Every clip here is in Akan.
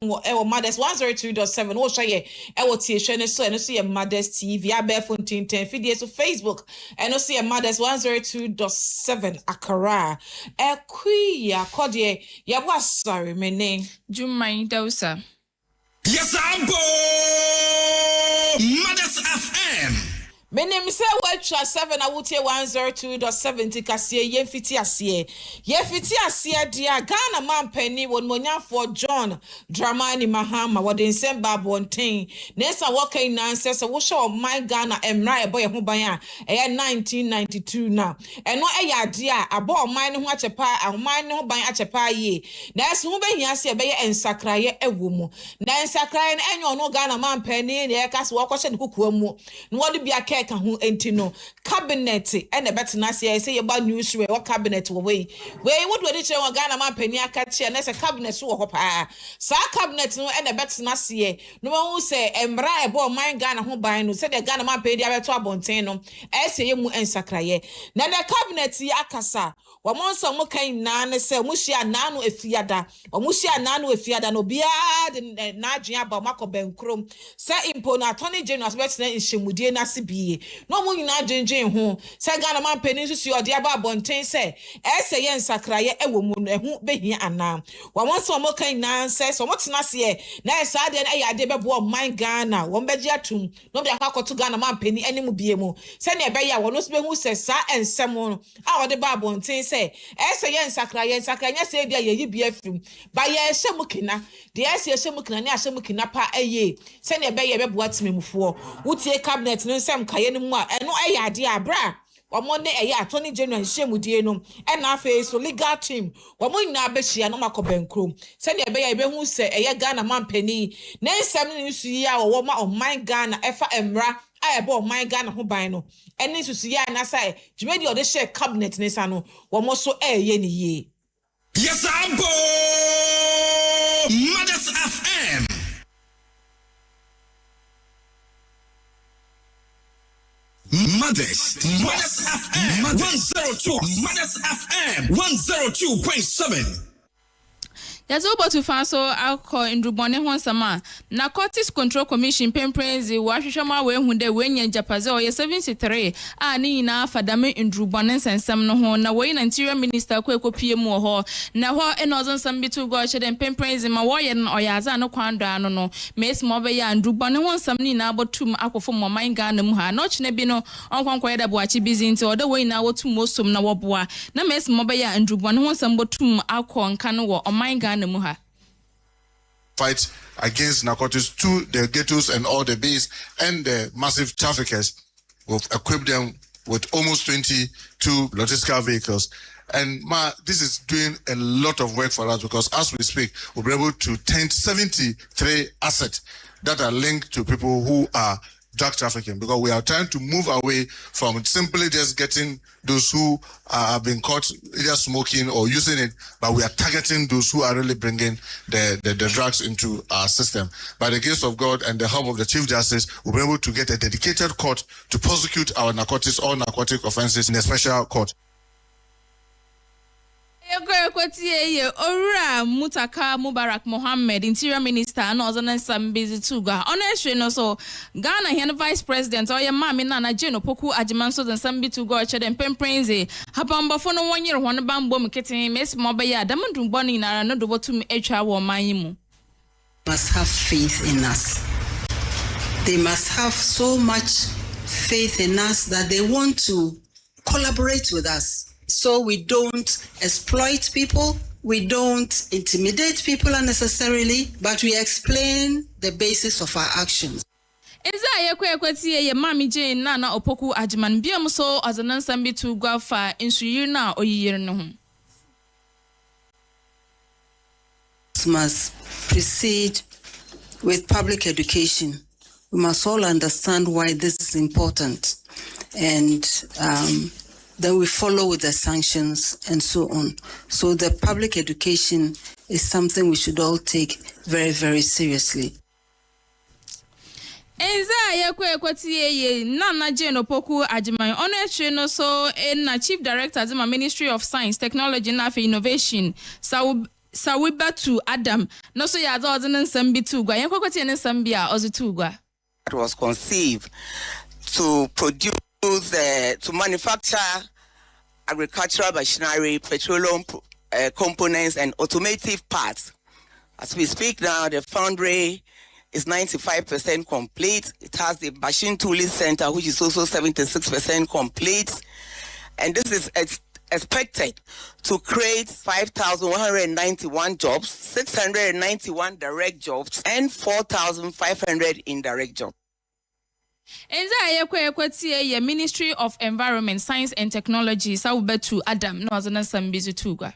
Mothers 102.7 wo hye e wo tie hwe ne so eno so ye Mothers TV abefo ntinten fidie so Facebook eno so ye Mothers 102.7 Accra kuya kodie ye bo asori mene Jumai Dausa. Yes, I'm Mothers FM. Menem se watcha 7 awutie 102.7 kasie yemfiti asie dia Ghana mampani won monyafo John Dramani Mahama wode nsem bonten nesa wokai nanse se wo show my Ghana emra ebo ye ho ban a 1992 na eno eya ade a abo oman ne ho achepa ahoman ne ho ban achepa ye na eso ho behia se be ye ensakraye ewo mu na ensakraye na enyo no Ghana mampani ne ekase wo kwhye ne kukuwa mu no wode bia ka ho entino cabinet ene betena se say ye ba news we what cabinet we would we che wa Ghana man pani aka che na se cabinet so ho pa sa cabinet no ene betena se no hu se emra ebo man Ghana ho ban no se de Ghana man pani abeto abonten no se ye mu ensakraye na the cabinet yi akasa wo monso mo kan na ne se mo hia na no efiada o mo hia na no efiada no bia de na adwen aba makobenkrom se impo na attorney general betena nhemudie na se bie no mo nyina dwenjen ho se Ghana man pani so si ode aba bonten se ye nsakraye ewo mu no ehu behia ana wa wonso mo kan na se so mo tena se na esa de na ya de bebo man Ghana won beji atum no be akakoto Ghana man pani enimu bie mu se na ebe ya wono so behu se sa ensem no a ode ba bonten se ye nsakraye se dia ye bia afim ba ye hyemu kina de ye hyemu kina ne hyemu kina pa eye se na ebe ye bebo atememufo wutie cabinet no nsem kaye no mu a eno ade abra omo ne attorney general hyemudie no na afa so legal team omo nyina abehia no makobenkrom se ne ebe ya ebehu se Ghana man pani na nsem ne su yi a wo ma oman Ghana efa emra a ebe oman Ghana ho ban no ene su ya na sai jimedi ode share cabinet ne sa no omo so ye ne ye. Yes, I'm Mothers FM. Mothers FM 102 Mothers FM 102.7. Yazo botu fanso alcohol indrubone ho nsama Narcotics Control Commission pemprenzi wa hwehwema we hunde we nya japaze o ye 73 a ni nyina fadame indrubone nsensem no ho na we Interior Minister ko ekopie mu ho na ho enozo nsam bitu go chede pemprenzi ma wo ye no oyaza no kwando ano no mes mo be ya indrubone ho nsam ni na abotum akofo mo man Ghana mu ha no chene bi no onkwankwa yeda bo achi busy nti oda we na wotum osom na wo boa na mes mo be ya indrubone ho nsam botum akonka no wo oman Ghana fight against narcotics to the ghettos and all the base and the massive traffickers. We've equipped them with almost 22 logistical vehicles. And this is doing a lot of work for us because as we speak, we'll be able to tend 73 assets that are linked to people who are drug trafficking, because we are trying to move away from simply just getting those who have been caught either smoking or using it, but we are targeting those who are really bringing the drugs into our system. By the grace of God and the help of the Chief Justice, we'll be able to get a dedicated court to prosecute our all narcotic offenses in a special court. Ora Mutaka Mubarak Mohammed, Interior Minister, and Ozana Sambizi Tuga. Honestly, no so Ghana here Vice President, or your mammy Nana Jeno Poku Ajimanso and Sambi to go Ched and Pemprenze. Habamba for no 1 year, one bambo kitting, Miss Mobaya, Damon Bonnie, and no to me HR or Maimu. Must have faith in us. They must have so much faith in us that they want to collaborate with us. So we don't exploit people, we don't intimidate people unnecessarily, but we explain the basis of our actions. Eza ye kwekweti ye mami Jane Nana Opoku Ajiman biam so azanan sambi to gwafa insuyir na oyir no ho. Must proceed with public education. We must all understand why this is important, and then we follow with the sanctions and so on. So the public education is something we should all take very, very seriously. Enza ye kwekweti ye Nana Jane Opoku Ajiman Onetri no so na Chief Director Zima Ministry of Science, Technology and Innovation. Sawiba to Adam. No so ya dozen sambi tugwa. Yankoti and sambia ozutugwa. It was conceived to produce to manufacture agricultural machinery, petroleum components, and automotive parts. As we speak now, the foundry is 95% complete. It has the machine tooling center, which is also 76% complete. And this is expected to create 5,191 jobs, 691 direct jobs, and 4,500 indirect jobs. Enza ye Ministry of Environment, Science and Technology, Sawiba Adam, no azana sambizu tugwa.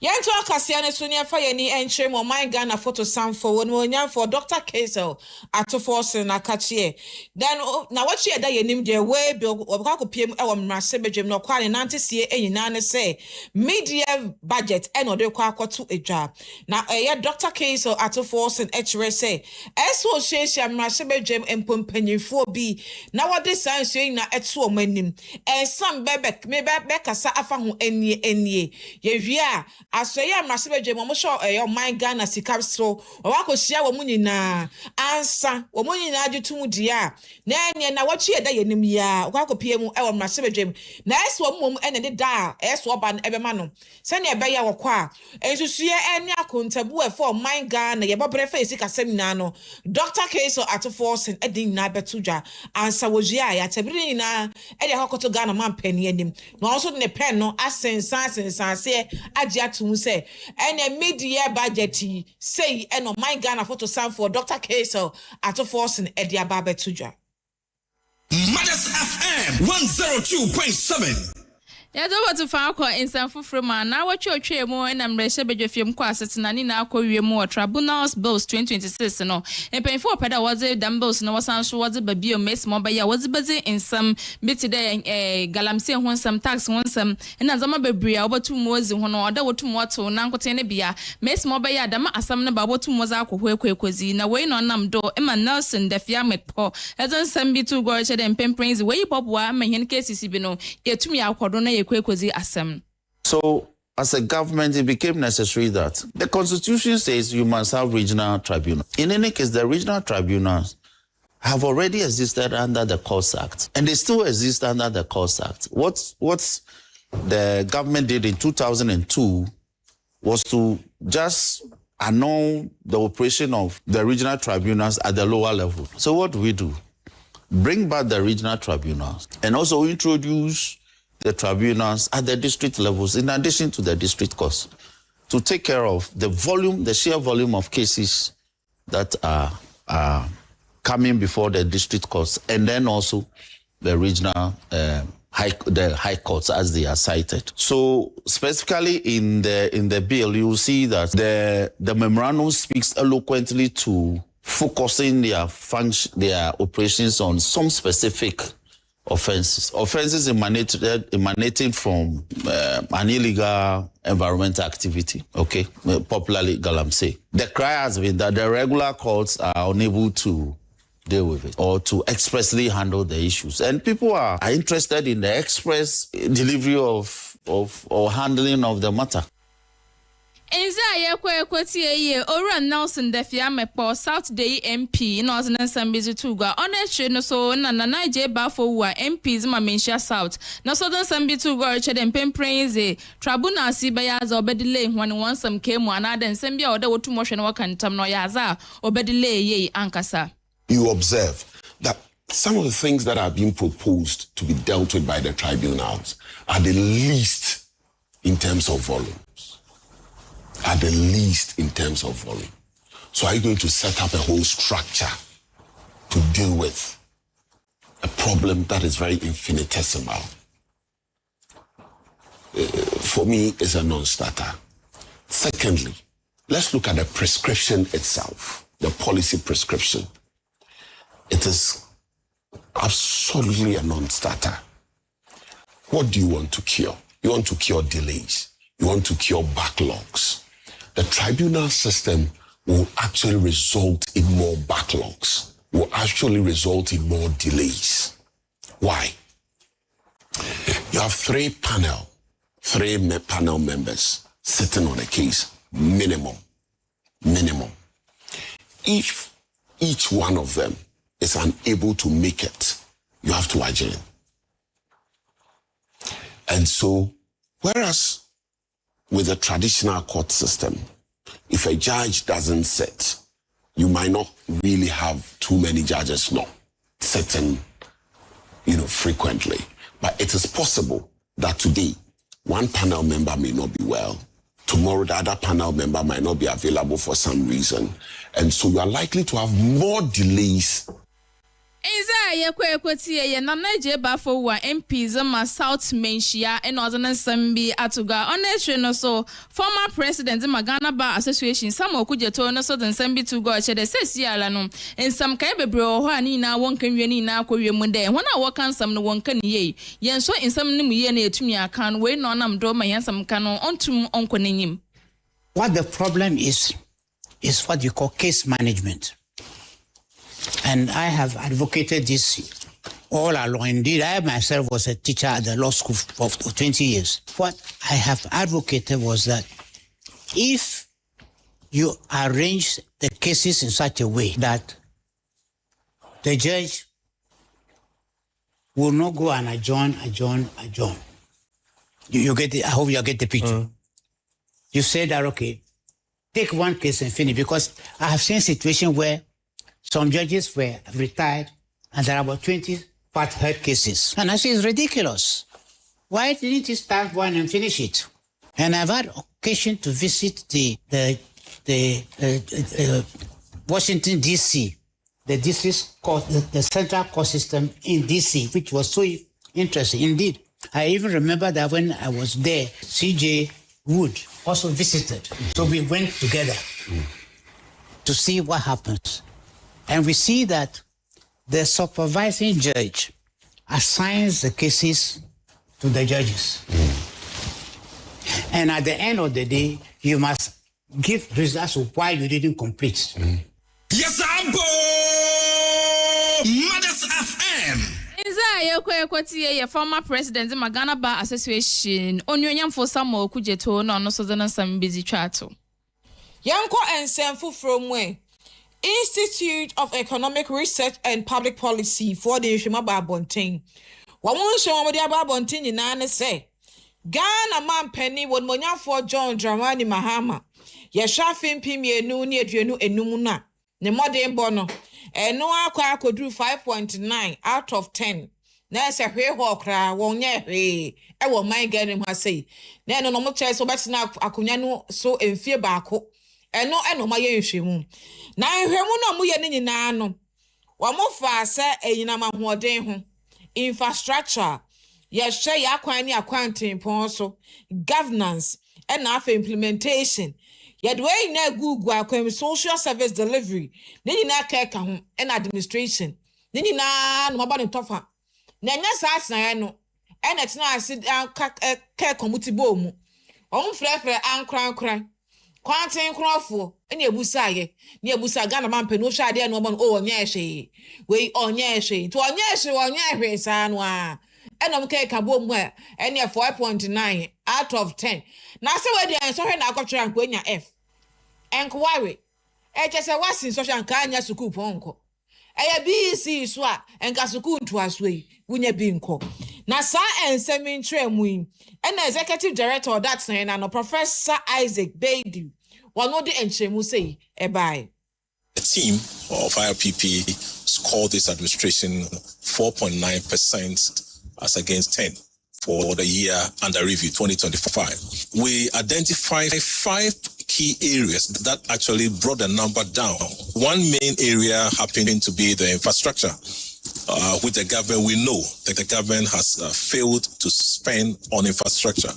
Yanto akasiane sunia fa yeni enche mo my Ghana photo samfo won for Dr. KASE atofo na kachie then na wachi eda yenim de we bi obaka piem e wo mrase bedwem no kwa ne nante sie enyina ne se media budget e no de kwa akoto edwa na Dr. KASE atofo echere se eso hyehyia mrase bedwem empompanyifo bi na wode sanso na eto o manim ensam bebek me kasa afa ho enie ye hwia asoya mrasebedwe mo sho my Ghana sikapso wakohia wo munyina ansa wo munyina ajutum dia na ene na wachi eda yenim ya wakopie mu e wo mrasebedwe na eso mom ene de da eso oba ebema no se ne ebe ya wokwa ensusue ene akontabu e for my Ghana ye bobre fa sikasem na no Dr. KASE atofo edin na betudwa ansa wojia ya tabiri na e de hokoto Ghana man pani anim no also ne pen no asensa se agia say and media budget say and on my Ghana photo sound for Dr. KASE atofo edi ababe tuja. Mothers FM 102.7. Ya do what to fa in San Fufrema na what you twa mu na mreshe bedwefiem kwa asetena ni na akɔwie mu Tribunals Bills 2026 no empenfo opeda was dumbbells no wasan so was babio mes mo baya was beze in some bit today galamse ho some tax ho some na zama babria obotum ozi ho no oda wotum wato na nkote ne bia mes mo baya dama asam na babotum was akɔhɔ ekwekozi na we no nam do ema Nelson Defia Mekpo ezon sam bi tu go che dem pemprinzi we popwa mahen KASE bi no yetumi akɔdo na So, as a government, it became necessary that the Constitution says you must have regional tribunals. In any case, the regional tribunals have already existed under the KASE Act, and they still exist under the KASE Act. What the government did in 2002 was to just annul the operation of the regional tribunals at the lower level. So what do we do? Bring back the regional tribunals and also introduce the tribunals at the district levels, in addition to the district courts, to take care of the sheer volume of cases that are coming before the district courts, and then also the regional high courts as they are cited. So specifically in the bill, you will see that the memorandum speaks eloquently to focusing their operations on some specific offenses emanating from an illegal environmental activity, okay, popularly galamsey. The cry has been that the regular courts are unable to deal with it or to expressly handle the issues, and people are interested in the express delivery of or handling of the matter. Enza ye kweti ye Ora Nelson Defia Mekpo South Day MP in Northern Sambizu Tuga on no so na Naije Bafo wa MPs ma Mensha South na Southern Sambitu go ched Pempraise Tribunal Sibaya obedile when one some came one and Sambia or the wotu motion wakantam no yaza obedile ye ankasa. You observe that some of the things that are being proposed to be dealt with by the tribunals are the least in terms of volume. At the least in terms of volume. So are you going to set up a whole structure to deal with a problem that is very infinitesimal? For me, it's a non-starter. Secondly, let's look at the prescription itself, the policy prescription. It is absolutely a non-starter. What do you want to cure? You want to cure delays. You want to cure backlogs. The tribunal system will actually result in more backlogs, will actually result in more delays. Why? You have three panel members sitting on a case, minimum. If each one of them is unable to make it, you have to adjourn. And so, whereas with the traditional court system, if a judge doesn't sit, you might not really have too many judges not sitting, frequently. But it is possible that today, one panel member may not be well. Tomorrow, the other panel member might not be available for some reason. And so you are likely to have more delays. MPs ma South Menshia and Northern Sambi Atuga on a so former president Magana Bar Association some okujeto no Southern Sambi to go the says Yalano and some Kabebro Hanina one can na Koremunde when I walk on some no one can ye yen so in some Nimu to me I can wait on am do my handsome canon on to Uncle. What the problem is what you call case management. And I have advocated this all along. Indeed, I myself was a teacher at the law school for 20 years. What I have advocated was that if you arrange the cases in such a way that the judge will not go and adjourn. You get it. I hope you get the picture. You say that, okay, take one case and finish, because I have seen situations where some judges were retired and there are about 20 part-heard cases. And I say it's ridiculous. Why didn't you start one and finish it? And I've had occasion to visit the Washington, D.C., the district court, the central court system in D.C., which was so interesting. Indeed, I even remember that when I was there, C.J. Wood also visited. So we went together to see what happens. And we see that the supervising judge assigns the cases to the judges. And at the end of the day, you must give results of why you didn't complete. Yes, I'm Mothers FM. Your former president Magana Bar Association Onyonyam for Samuel Kujeto no Southern some busy chato. Yanko and Senfu from where Institute of Economic Research and Public Policy for the Shima Babonting. Won't show what the Babonting in Nana say. Ghana man penny would monya for John Dramani Mahama. Yashafin Pimie no near Jenu enumuna. Ne modern bono. And no aqua could do 5.9 out of 10. Nurse a way hawkra won't yet hey. I won't mind getting her say. Then no more chance so much now Akunyano so in fear bako. And no my yeshimu. Na hwemu no mu ye ni nyina no wa mo fa se eyinama hoden ho infrastructure ye hwe ya kwan ni akwanten pon so governance and na implementation ye do we na gugu akwam social service delivery ni nyina keka ho and administration ni nyina no maba ne tofa na nya sa asan no and et na asid ka committee bo mu on frefre ankran Quantin Crawford, and your busaye, near Busaga, man, Penosha, dear no one, oh, nyeshe. We on nyeshe, to on nyeshe, sanwa. And I'm cake a boom where, and you're 4.9 out of 10. Now, so where they are so I got you and going F. Enquiry. Just a was in such an kanya suku ponko. A BC swa and Gasukun to us way, when you're being called. Nasa and Semin Tremwin, and the executive director of that saying, and Professor Isaac Baidu, one of the Enchemu say, Abadae. The team of IRPP scored this administration 4.9% as against 10 for the year under review 2025. We identified 5 key areas that actually brought the number down. One main area happening to be the infrastructure. With the government, we know that the government has failed to spend on infrastructure.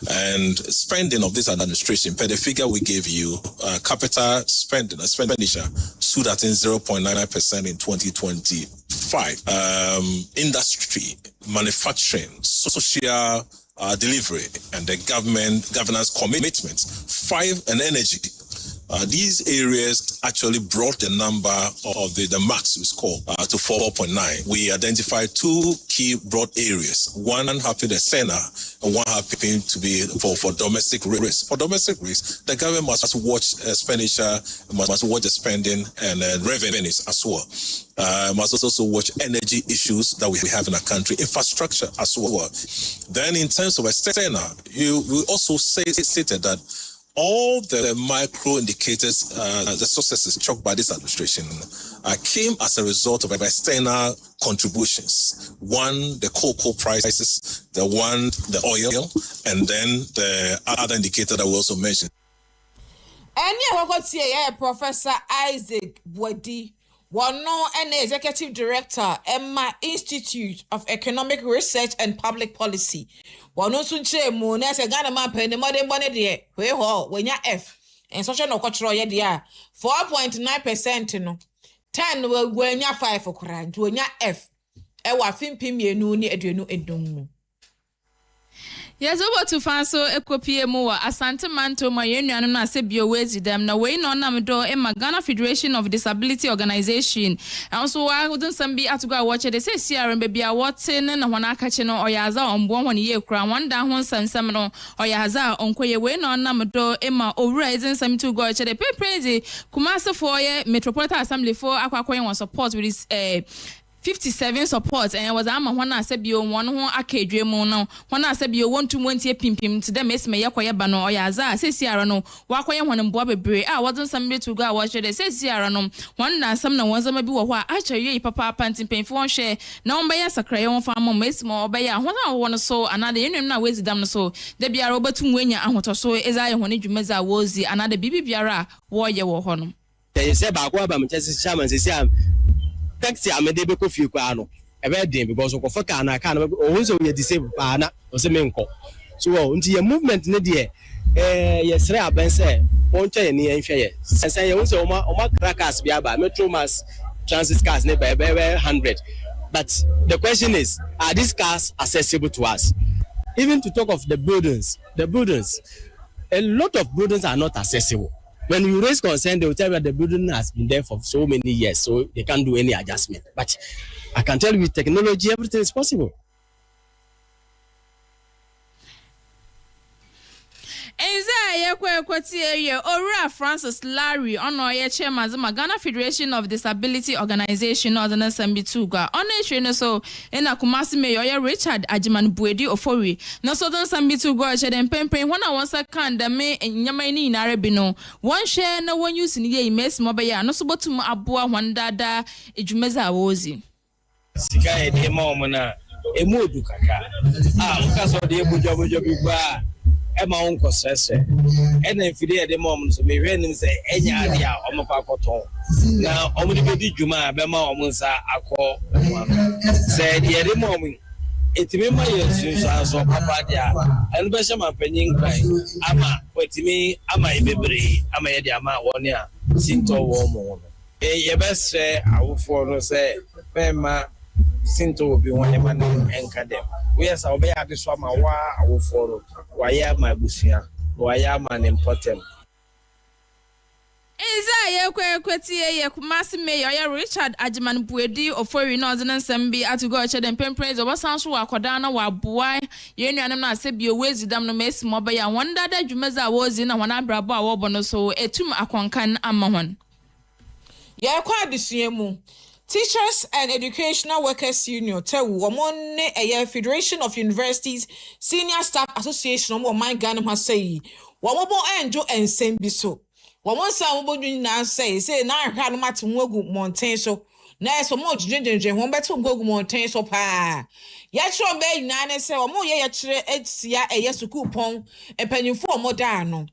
And spending of this administration, per the figure we gave you, capital expenditure stood at 0.99% in 2025. Industry, manufacturing, social delivery, and the governance commitments. 5, and energy. These areas actually brought the number of the max we score to 4.9. We identified two key broad areas. One happened at Sena and one happened to be for domestic risk. For domestic risk, the government must watch expenditure, must watch the spending and revenues as well. Must also watch energy issues that we have in our country, infrastructure as well. Then in terms of Sena, we also stated that all the micro indicators, the successes chalked by this administration, came as a result of external contributions. One, the cocoa prices, the oil, and then the other indicator that we also mentioned. And yeah, Professor Isaac Bwedi, one and Executive Director, Emma Institute of Economic Research and Public Policy. One also che mo na se Ghana man pen mo de money de we ho we nya F and social no control ye dia 4.9% no 10 we nya 5 okra nti we nya F e wa fimpim mienu ni aduanu edum. Yes, over to Fanso Ekopie Moa, Asante Manto, my union, and I say be away to them. Now, we know Namdo, a Ghana Federation of Disability Organization. And so I wouldn't some be at to go watch it. They say, Sierra, baby, I Watson and Wanakachino or Yaza on 1 year crown, one down one sun seminal or Yaza on Koye, we know Namdo, Emma, or raising some to go to the pay crazy. Kumasa for ye, Metropolitan Assembly for Aquacoin support with this 57 support and was ama when I said you one who ake dream no when I said you want to pimpim to them is me yakoya bano or yaza say Sierra no wakoya one and bobe bre wasn't somebody to go watch it say Sierra no one na some no one's maybe what actually papa panting pain for share no by a crayon farm miss more by ya when I want so another union na ways them so there be a robert wenya and what so is I when you meza was the another bibi biara warrior war honum. They say back what I'm just shaman say taxi amede be kofi kwa no e be den because ko foka na ka na o so we disable pa na o se menko so nti ye movement ne de ye sre aben se won twa ye ne ye hwe ye sense ye won se o ma crackers bi aba metro mass transit cars ne be 100 but the question is, are these cars accessible to us? Even to talk of the buildings, a lot of buildings are not accessible. When you raise concern, they will tell you that the building has been there for so many years, so they can't do any adjustment. But I can tell you with technology, everything is possible. Enza ye Ora Francis Larry ono ye chairman of Ghana Federation of Disability Organization or the Nsambituga on so ena Kumasi Mayor Richard Ajiman Bwedi Ofori no so don Sambituga cheden pempen when I was a can da me nyamani na rebino one share no one use ni ye mes mobaya no so botum aboa wandada ejumeza wozi sika e de ma na emodu kaka nka so deebojo bi gba Emma unko sese ena mfide de mom so me hwe nim se enya ade a ompa akoton na omudi bedi djuma be ma omunsa akọ se de mom etimi ma yesu so papa dia enu be se ma panyin krai ama wetimi ama ibebre ama ye de ama woni a sinto wo mo ye be se awofo no se be ma sinto obi won ema no enka dem we yes obi ade so ma wa awoforo wa ya ma busia wa ya ma important Enza ye Kumasi Mayor Richard Ajiman Bwedi Ofori no zenen sembi atugo cheden pemprez obasanso wa kodana wa boy ye nuanem na sebi owezi dam no mes mobaya wanda da dwumeza wozi na wana brabo a wobo no so etum akonkan amma hon ye kwa adisuemu Teachers and Educational Workers Union Tewu Womone a Federation of Universities Senior Staff Association of my Ghana Masai Womobo Anjo and Sembiso Womon Samobo na say na hanu mati mwogu mountain so na so mo jinjenje won beto mwogu mountain so pa ya tro be nyane say womo ye kire etsia eye suku pon empanyimfo omoda no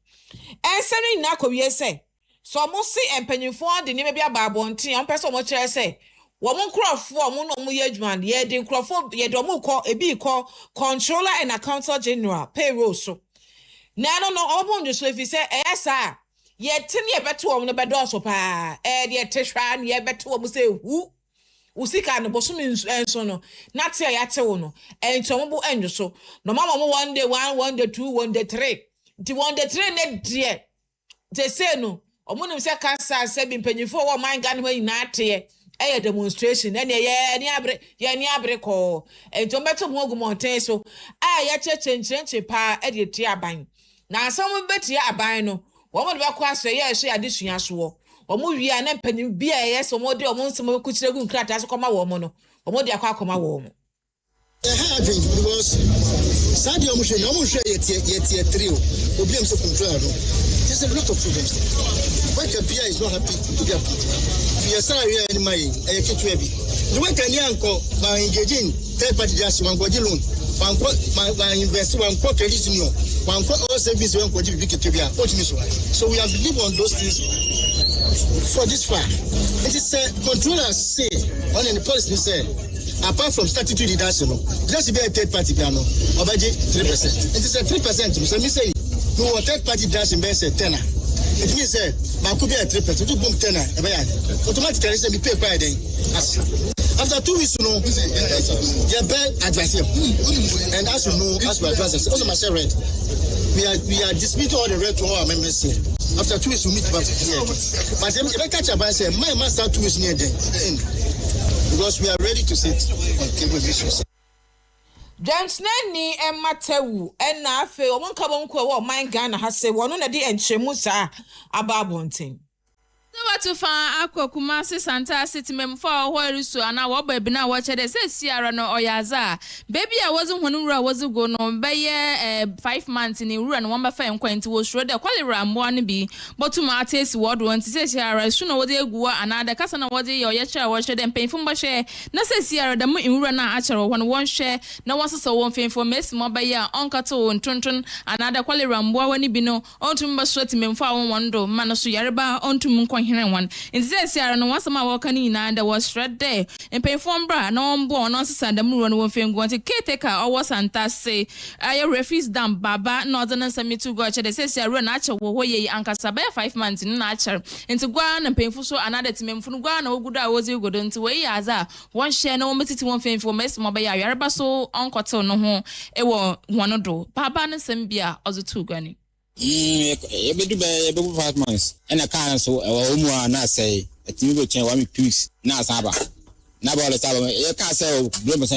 ensemi na kowie say so mo si empanyimfo de ni be ababontin on person mo kire say womo nkrofo mo no mo ye adwan ye de nkrofo ye do mo ko ebi ko controller and accountant general payroll so na no obon so if say esa ye tin ye beto no bedo so pa de tehwa na ye beto mo say hu usika no boso enso no na te ya te wo no ento mo bo enjo so no mama mo 1 day 2 1 day 3 di 1 day 3 ne die te say no omunim se kasa se bi mpanyimfo wo man gan ho nyina ate e demonstration ene ye ni abre ko ento beto mo ogumonten so ya chechenchenche pa e de tie aban na asam betie aban no wo mo de be ko aso ye so adesua so wo mo wi a na mpanyim bia ye so mo de wo nsem ku kire gu nkrata so koma wo mo no wo mo de akoma wo mo because Sadio Mushe, no Mushe, yet trio, Obium so control. There's a lot of problems. Why Kapia is not happy to be happy? Fiasari and my kitwebi. The way can yanko by engaging third party just one quadrillion, one invest one quarter union, one quarter all service one quadrillion. So we have believed on those things for this far. It is controllers say on the policy say. Apart from statutory leadership, there should be a third party piano, Obaji 3%. It is a 3%. So me say, no third party dash in base 10. It means that I could be a 3%, to boom 10. Automatically, say we pay by then. After 2 weeks, you know, your bad advice. And as you know, as we advise, also my share rent. We are disputing all the rent to all our members here. After 2 weeks, we meet back here. But if I catch a bus, say, my master 2 weeks near them. Because we are ready to sit on table issues. James Nani and Matewu and Nafe, one carbon quo, my Ghana has said one on a day and Chemusa about one thing. So to find Aqua Kumasi Santa City Mem for where so and our baby now watch it says Sierra no Oyaza. Baby, I wasn't when I was going on by 5 months in a run one by 5 quaint was sure the quality ram one be, but to my taste word one to say Sierra soon over there go another cousin of what they or yacha watch it and pay from my share. No say Sierra the moon in run actual one share, no one so one thing for Miss Mobaya, Uncle to and Tuntun, another quality ram one be no on to my sweaty men for one do, Manasu Yaraba on to Munko. One in this year, no one summer walking in and there was shred day and pay for bra no one born on Sunday moon one film going to caretaker or was say I refuse dam baba northern and semi to go to the says run natural way anchor sabay 5 months in nature into Guan and painful so another team from Guan or good I was you good into way as one share no message one film for Miss Mobaya Yarbaso uncle no home it was one of do Papa and Sembia or the 2 granny. About 5 months. And I can't so a not say a team will change 1 piece. Now, Saba. Now, all the time, you can't say,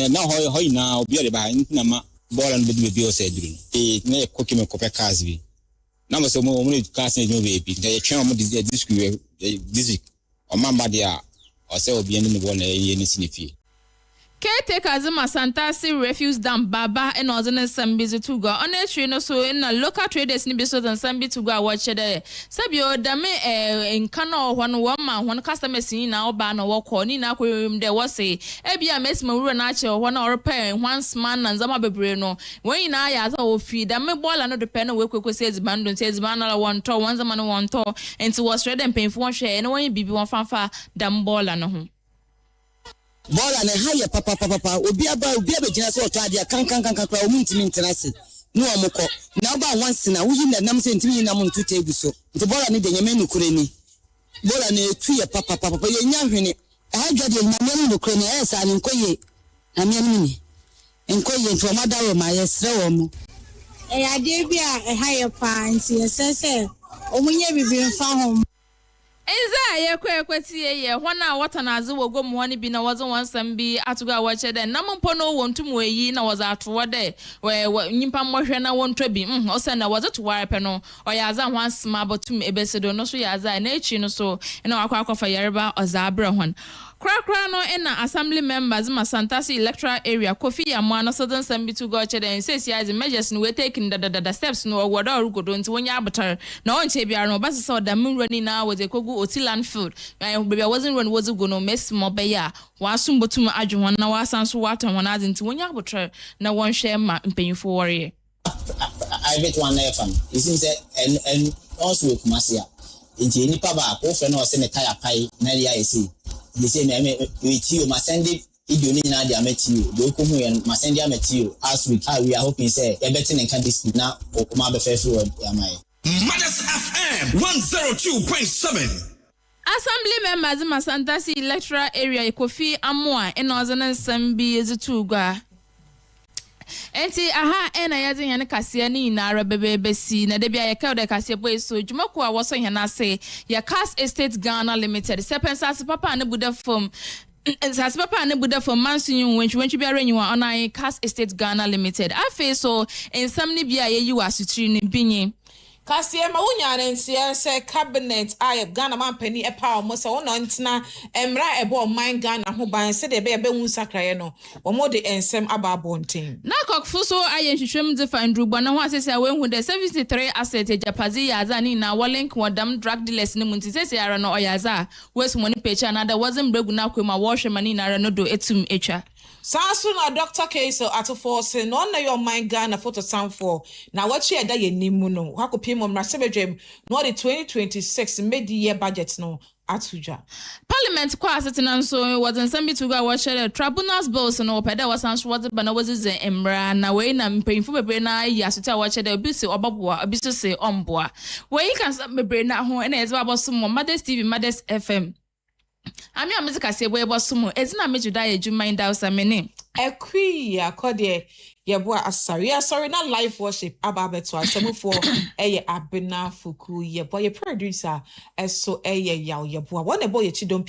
now, how now, be behind Nama, ball and with your said, it may cook him a copper casby. Number so more only casting no baby. They change this or Mamba dia or say, be in the one any sniffy. Caretakers in Santasi refuse dam baba and other Sambi to go on a train so in a local traders in Bisos and Sambi to go watch it. Sabio dame in Kano one woman, one customer seen now ban or walk on in aquarium there was a Ebia Miss Maru Nacho, one or pair, once man and Zama Bebreno. When I as all feed, I may ball another pen away quick says Bandon says Banala one tour, once a man one tour, and to was red and painful one share, and when you be one fanfa, damn ball and home. Bola na haya papa obi aba gina so to adia kan kwa omuntimi ntenase no omukọ na ba once na wuyi na nam se ntimi na muntu tegu so nti bola ne de nyame nukure ni bola na etu ye papa ye nya hwene adwa de nyame nukure ni esa ni nkoye na me ni nkoye nti o madawo ma ye sre wo mu ade bia haya pa nti yesese omunye bibi mfa ho. Eza ye kweti ye hwana wata na azu wogo mu honi bi na wazo wansam bi atuga wache de na mpo no wontum weyi na waza atowo de nyimpa mohwe na wontwa bi o se na wazo to ware pe no oya aza hwansma botum ebesedo no so ya aza na echi no so na wakwa akwafa yareba oza abra hon Krakra no ena assembly members ma Santasi electoral area Kofi Yamwa no southern Sambi to go chere and says the measures no we taking the steps no wodo rugodo nti wonya abatar na onche bia no basi so da mun rani na was ekogu otiland field baby wasn't run was go no mess mobeya wasum botum adwon na wasanso watan wona nti wonya abatar na won share ma mpanyifo worry I bet one FM it seems and also with Masia nti nipa ba ko fe no se ne tire pai na ya esi they say with you Masendi idoni na dia meti do ko hu yen Masendi ameti you as we are hoping say e betin and can this now okuma be fair forward amai Mothers FM 102.7 Assembly members in Santasi electoral area Kofi Amwa in Northern Sambi is 2 gwa Enti aha ena yaze hene kase ni na bebe si na de bia ye ka de kase boy so dwumako a wo so hene ase ya KASE3 Ghana Limited sepensa papa ne buda from Sas papa ne buda from mansun wenchi bia renyiwa onai KASE3 Ghana Limited afi so ensam ne bia ye yi wasutri ne binyi Kasie ma wunyare nsia se cabinet aye Ghana man pani e pa omo se wono ntina emra ebo man Ghana ho ban se de be hu sakraye no omo de ensem aba bonten na kokfu so aye hwehwem de fa ndrugbo na ho asese a wehu de 73 asset ejapazi yaza ni na walink wadam drug dealers ne munti sese ara no oyaza wesu money pecha na da wasn't bregu na kwema wahwe mani na ara no do etum echa Sansu na Dr. KASE atofo no na your mind Ghana photo sound for na what ye da ye nimu no hakopi mo mrasebedwem no the 2026 mid-year budget no atuja Parliament kwa asetina nso wasn't some to go watch the tribunals bills no peda wasanso was bana was emra na we na mpanyimfo bebre na yasota watch the obisi obaboa obiso se omboa we kan bebre na ho na ezba bosom Mothers TV Mothers FM Ami amuzika se boy bosumu ezina mejuda ye juma inda usamene ekwi akode ye bo asari sorry na live worship ababeto asemu for eye abena fuku ye boy producer eso eye yaw ye bo wona boy ye chidom